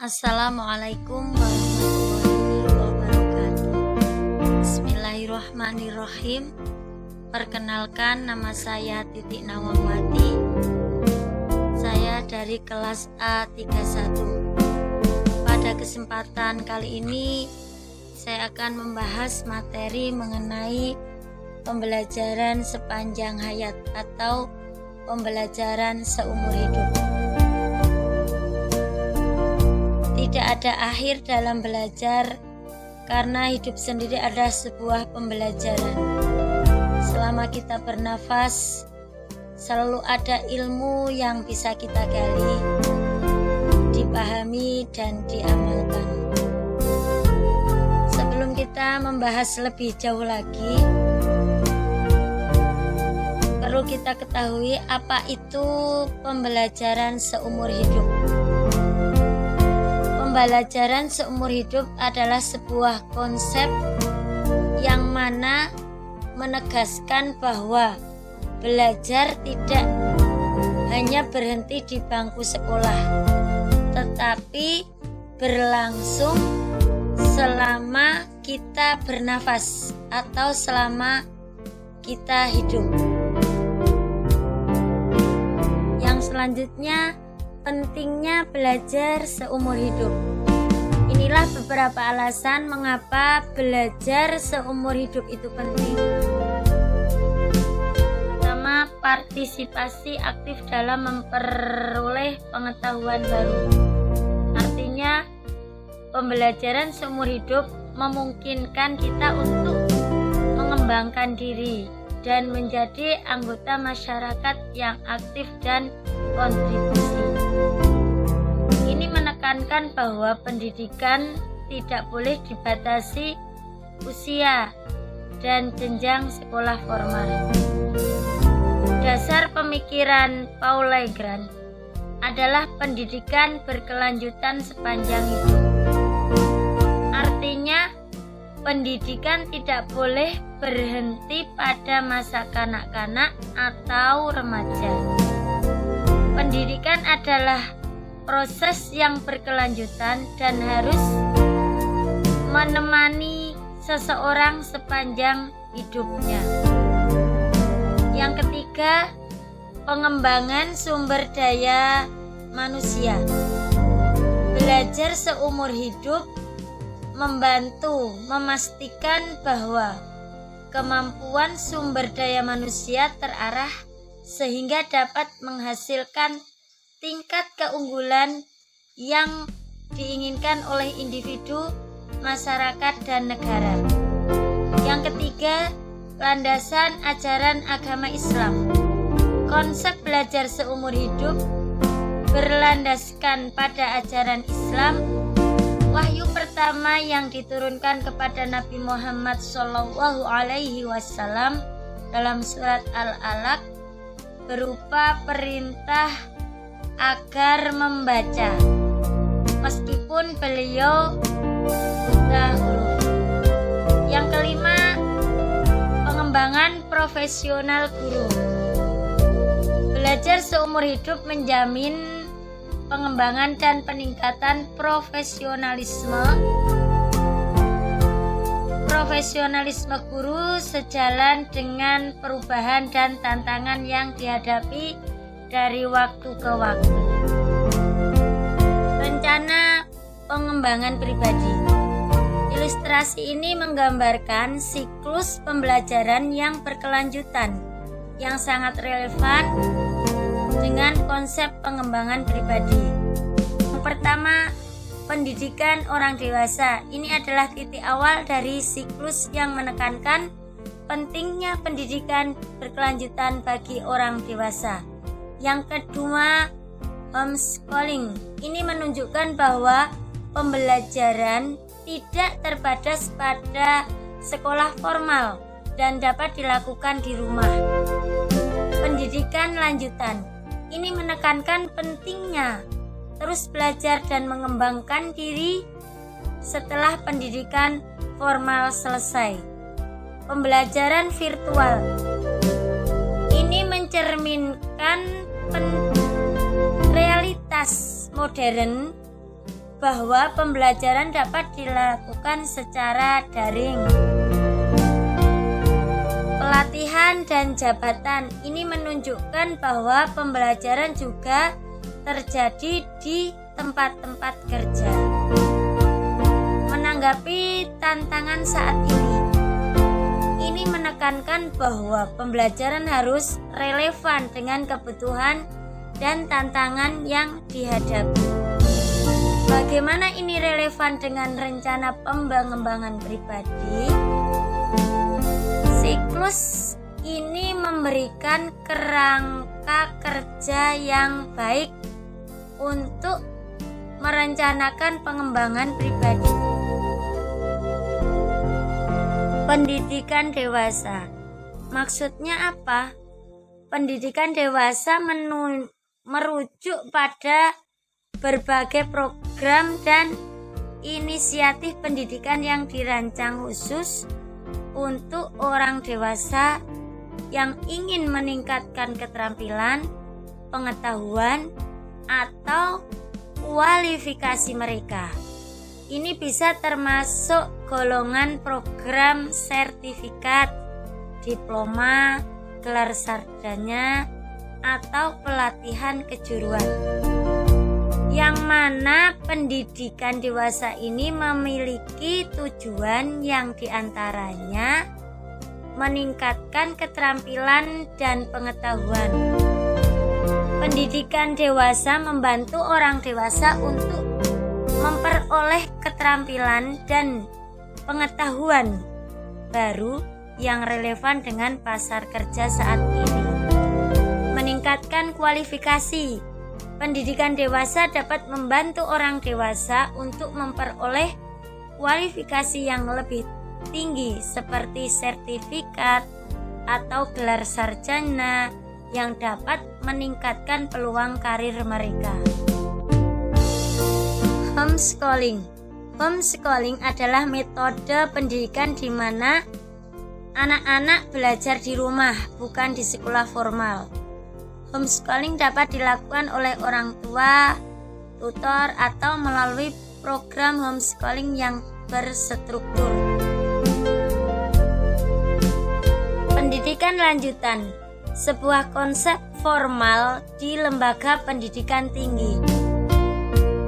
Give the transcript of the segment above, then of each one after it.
Assalamualaikum warahmatullahi wabarakatuh. Bismillahirrahmanirrahim. Perkenalkan, nama saya Titik Nawangwati. Saya dari kelas A31. Pada kesempatan kali ini saya akan membahas materi mengenai pembelajaran sepanjang hayat atau pembelajaran seumur hidup. Tidak ada akhir dalam belajar, karena hidup sendiri adalah sebuah pembelajaran. Selama kita bernafas, selalu ada ilmu yang bisa kita gali, dipahami dan diamalkan. Sebelum kita membahas lebih jauh lagi, perlu kita ketahui apa itu pembelajaran seumur hidup. Pembelajaran seumur hidup adalah sebuah konsep yang mana menegaskan bahwa belajar tidak hanya berhenti di bangku sekolah, tetapi berlangsung selama kita bernafas atau selama kita hidup. Yang selanjutnya, pentingnya belajar seumur hidup. Inilah beberapa alasan mengapa belajar seumur hidup itu penting. Pertama, partisipasi aktif dalam memperoleh pengetahuan baru. Artinya, pembelajaran seumur hidup memungkinkan kita untuk mengembangkan diri dan menjadi anggota masyarakat yang aktif dan kontribusi. Ini menekankan bahwa pendidikan tidak boleh dibatasi usia dan jenjang sekolah formal. Dasar pemikiran Paul Legrand adalah pendidikan berkelanjutan sepanjang hidup. Artinya, pendidikan tidak boleh berhenti pada masa kanak-kanak atau remaja. Pendidikan adalah proses yang berkelanjutan dan harus menemani seseorang sepanjang hidupnya. Yang ketiga, pengembangan sumber daya manusia. Belajar seumur hidup membantu memastikan bahwa kemampuan sumber daya manusia terarah sehingga dapat menghasilkan tingkat keunggulan yang diinginkan oleh individu, masyarakat, dan negara. Yang ketiga, landasan ajaran agama Islam. Konsep belajar seumur hidup berlandaskan pada ajaran Islam. Wahyu pertama yang diturunkan kepada Nabi Muhammad SAW dalam surat Al-Alaq berupa perintah agar membaca, meskipun beliau buta huruf. Yang kelima, pengembangan profesional guru. Belajar seumur hidup menjamin pengembangan dan peningkatan profesionalisme guru sejalan dengan perubahan dan tantangan yang dihadapi dari waktu ke waktu. Rencana pengembangan pribadi. Ilustrasi ini menggambarkan siklus pembelajaran yang berkelanjutan yang sangat relevan dengan konsep pengembangan pribadi. Yang pertama, pendidikan orang dewasa. Ini adalah titik awal dari siklus yang menekankan pentingnya pendidikan berkelanjutan bagi orang dewasa. Yang kedua, homeschooling. Ini menunjukkan bahwa pembelajaran tidak terbatas pada sekolah formal dan dapat dilakukan di rumah. Pendidikan lanjutan. Ini menekankan pentingnya terus belajar dan mengembangkan diri setelah pendidikan formal selesai. Pembelajaran virtual. Ini mencerminkan realitas modern bahwa pembelajaran dapat dilakukan secara daring. Pelatihan dan jabatan ini menunjukkan bahwa pembelajaran juga terjadi di tempat-tempat kerja. Menanggapi tantangan saat ini menekankan bahwa pembelajaran harus relevan dengan kebutuhan dan tantangan yang dihadapi. Bagaimana ini relevan dengan rencana pengembangan pribadi? Siklus ini memberikan kerangka kerja yang baik untuk merencanakan pengembangan pribadi. Pendidikan dewasa. Maksudnya apa? Pendidikan dewasa merujuk pada berbagai program dan inisiatif pendidikan yang dirancang khusus untuk orang dewasa yang ingin meningkatkan keterampilan, pengetahuan, atau kualifikasi mereka. Ini bisa termasuk golongan program sertifikat, diploma, gelar sarjana, atau pelatihan kejuruan. Yang mana pendidikan dewasa ini memiliki tujuan yang diantaranya meningkatkan keterampilan dan pengetahuan. Pendidikan dewasa membantu orang dewasa untuk memperoleh keterampilan dan pengetahuan baru yang relevan dengan pasar kerja saat ini. Meningkatkan kualifikasi. Pendidikan dewasa dapat membantu orang dewasa untuk memperoleh kualifikasi yang lebih tinggi seperti sertifikat atau gelar sarjana yang dapat meningkatkan peluang karir mereka. Homeschooling. Homeschooling adalah metode pendidikan di mana anak-anak belajar di rumah, bukan di sekolah formal. Homeschooling dapat dilakukan oleh orang tua, tutor, atau melalui program homeschooling yang berstruktur. Pendidikan lanjutan, sebuah konsep formal di lembaga pendidikan tinggi.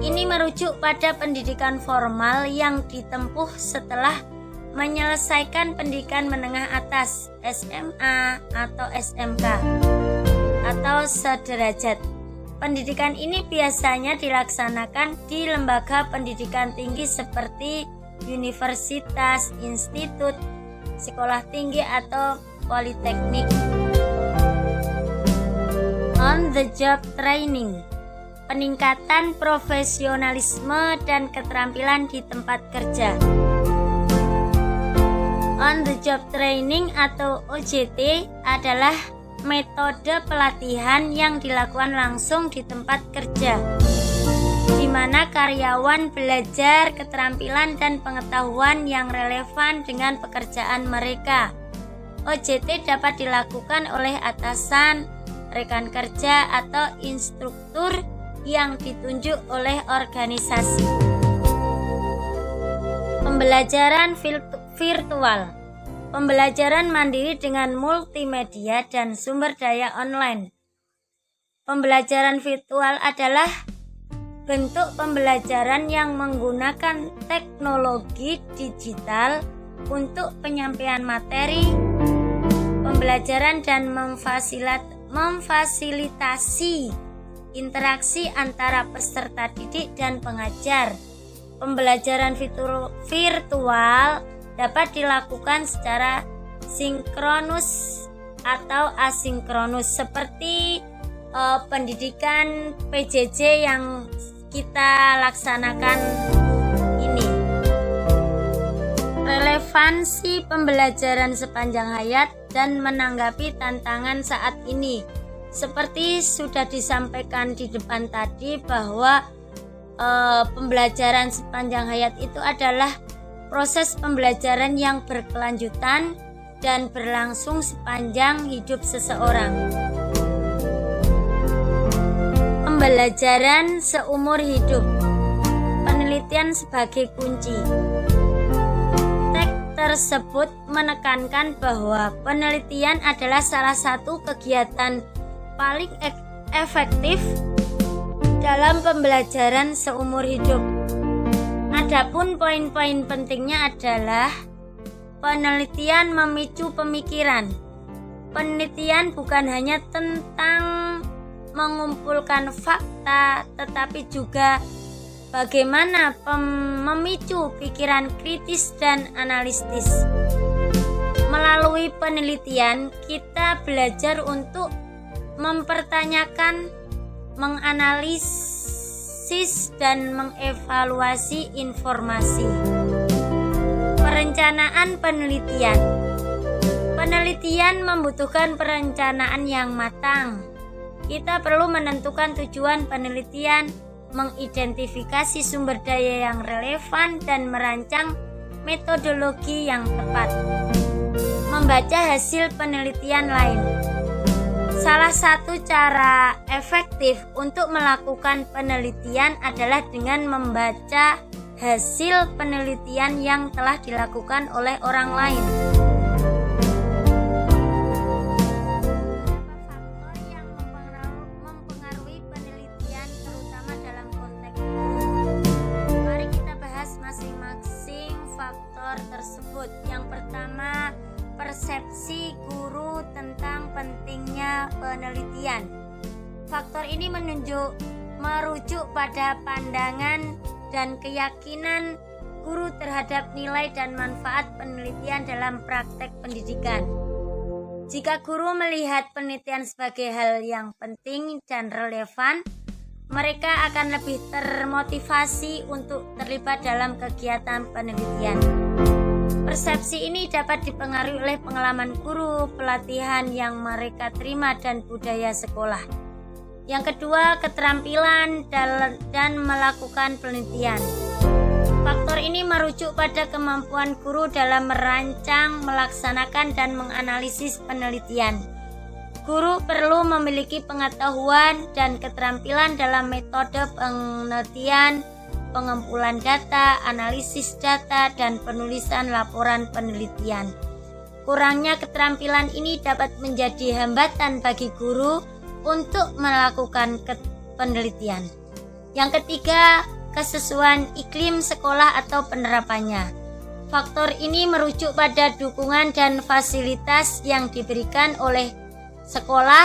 Ini merujuk pada pendidikan formal yang ditempuh setelah menyelesaikan pendidikan menengah atas SMA atau SMK atau sederajat. Pendidikan ini biasanya dilaksanakan di lembaga pendidikan tinggi seperti universitas, institut, sekolah tinggi atau politeknik. On the job training. Peningkatan profesionalisme dan keterampilan di tempat kerja. On the job training atau OJT adalah metode pelatihan yang dilakukan langsung di tempat kerja, di mana karyawan belajar keterampilan dan pengetahuan yang relevan dengan pekerjaan mereka. OJT dapat dilakukan oleh atasan, rekan kerja, atau instruktur yang ditunjuk oleh organisasi. Pembelajaran virtual. Pembelajaran mandiri dengan multimedia dan sumber daya online. Pembelajaran virtual adalah bentuk pembelajaran yang menggunakan teknologi digital untuk penyampaian materi, pembelajaran dan memfasilitasi interaksi antara peserta didik dan pengajar. Pembelajaran virtual dapat dilakukan secara sinkronus atau asinkronus seperti pendidikan PJJ yang kita laksanakan ini. Relevansi pembelajaran sepanjang hayat dan menanggapi tantangan saat ini. Seperti sudah disampaikan di depan tadi bahwa pembelajaran sepanjang hayat itu adalah proses pembelajaran yang berkelanjutan dan berlangsung sepanjang hidup seseorang. Pembelajaran seumur hidup. penelitian sebagai kunci. Teks tersebut menekankan bahwa penelitian adalah salah satu kegiatan paling efektif dalam pembelajaran seumur hidup. Adapun poin-poin pentingnya adalah penelitian memicu pemikiran. Penelitian bukan hanya tentang mengumpulkan fakta, tetapi juga bagaimana memicu pikiran kritis dan analitis. Melalui penelitian, kita belajar untuk mempertanyakan, menganalisis, dan mengevaluasi informasi. Perencanaan penelitian. Penelitian membutuhkan perencanaan yang matang. Kita perlu menentukan tujuan penelitian, mengidentifikasi sumber daya yang relevan, dan merancang metodologi yang tepat. Membaca hasil penelitian lain. Salah satu cara efektif untuk melakukan penelitian adalah dengan membaca hasil penelitian yang telah dilakukan oleh orang lain. Faktor yang mempengaruhi penelitian terutama dalam konteks umum. Mari kita bahas masing-masing faktor tersebut. Yang pertama, persepsi guru tentang pentingnya penelitian. Faktor ini merujuk pada pandangan dan keyakinan guru terhadap nilai dan manfaat penelitian dalam praktek pendidikan. Jika guru melihat penelitian sebagai hal yang penting dan relevan, mereka akan lebih termotivasi untuk terlibat dalam kegiatan penelitian. Persepsi ini dapat dipengaruhi oleh pengalaman guru, pelatihan yang mereka terima, dan budaya sekolah. Yang kedua, keterampilan dan melakukan penelitian. Faktor ini merujuk pada kemampuan guru dalam merancang, melaksanakan, dan menganalisis penelitian. Guru perlu memiliki pengetahuan dan keterampilan dalam metode penelitian, pengumpulan data, analisis data, dan penulisan laporan penelitian. Kurangnya keterampilan ini dapat menjadi hambatan bagi guru untuk melakukan penelitian. Yang ketiga, kesesuaian iklim sekolah atau penerapannya. Faktor ini merujuk pada dukungan dan fasilitas yang diberikan oleh sekolah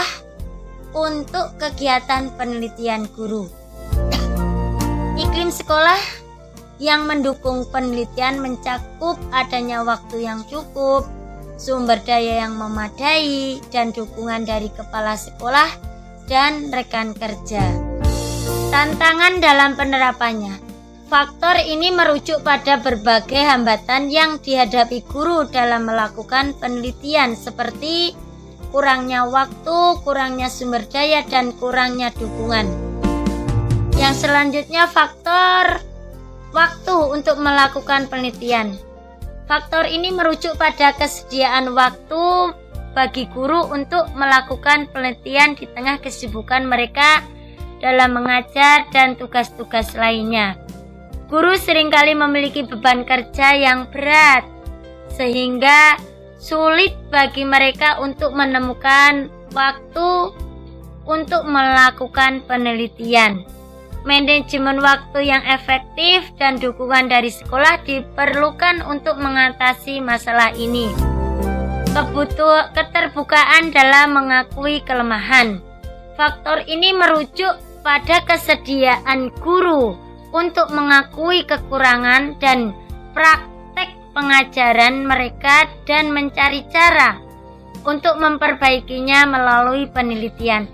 untuk kegiatan penelitian guru. Iklim sekolah yang mendukung penelitian mencakup adanya waktu yang cukup, sumber daya yang memadai, dan dukungan dari kepala sekolah dan rekan kerja. Tantangan dalam penerapannya. Faktor ini merujuk pada berbagai hambatan yang dihadapi guru dalam melakukan penelitian seperti kurangnya waktu, kurangnya sumber daya, dan kurangnya dukungan. Yang selanjutnya, faktor waktu untuk melakukan penelitian. Faktor ini merujuk pada kesediaan waktu bagi guru untuk melakukan penelitian di tengah kesibukan mereka dalam mengajar dan tugas-tugas lainnya. Guru seringkali memiliki beban kerja yang berat, sehingga sulit bagi mereka untuk menemukan waktu untuk melakukan penelitian. Manajemen waktu yang efektif dan dukungan dari sekolah diperlukan untuk mengatasi masalah ini. Keterbukaan dalam mengakui kelemahan. Faktor ini merujuk pada kesediaan guru untuk mengakui kekurangan dan praktek pengajaran mereka dan mencari cara untuk memperbaikinya melalui penelitian.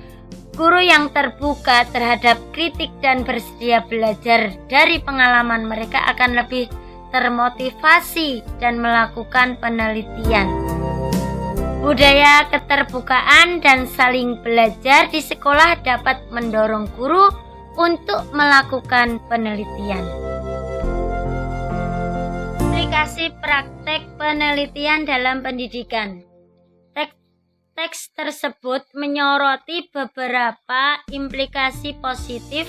Guru yang terbuka terhadap kritik dan bersedia belajar dari pengalaman mereka akan lebih termotivasi dan melakukan penelitian. Budaya keterbukaan dan saling belajar di sekolah dapat mendorong guru untuk melakukan penelitian. Aplikasi praktek penelitian dalam pendidikan. Teks tersebut menyoroti beberapa implikasi positif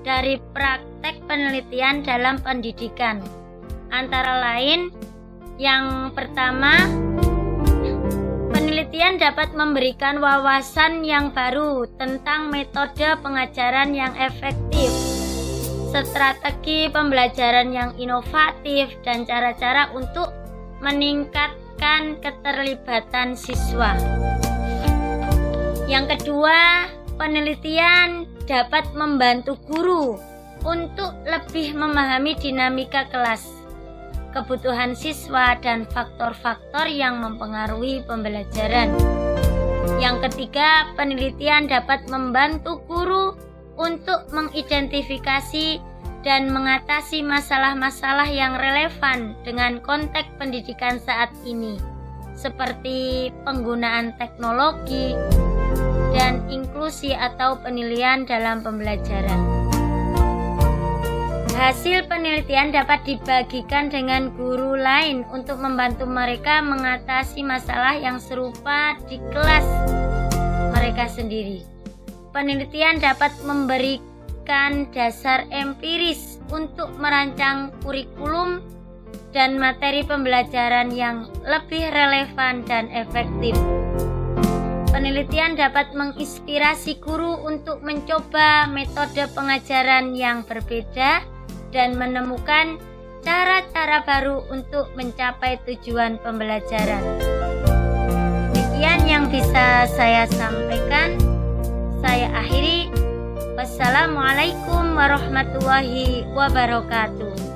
dari praktek konteks penelitian dalam pendidikan. Antara lain, yang pertama, penelitian dapat memberikan wawasan yang baru tentang metode pengajaran yang efektif, strategi pembelajaran yang inovatif, dan cara-cara untuk meningkatkan keterlibatan siswa. Yang kedua, penelitian dapat membantu guru untuk lebih memahami dinamika kelas, kebutuhan siswa, dan faktor-faktor yang mempengaruhi pembelajaran. Yang ketiga, penelitian dapat membantu guru untuk mengidentifikasi dan mengatasi masalah-masalah yang relevan dengan konteks pendidikan saat ini, seperti penggunaan teknologi dan inklusi atau penilaian dalam pembelajaran. Hasil penelitian dapat dibagikan dengan guru lain untuk membantu mereka mengatasi masalah yang serupa di kelas mereka sendiri. Penelitian dapat memberikan dasar empiris untuk merancang kurikulum dan materi pembelajaran yang lebih relevan dan efektif. Penelitian dapat menginspirasi guru untuk mencoba metode pengajaran yang berbeda dan menemukan cara-cara baru untuk mencapai tujuan pembelajaran. Demikian yang bisa saya sampaikan. Saya akhiri. Wassalamualaikum warahmatullahi wabarakatuh.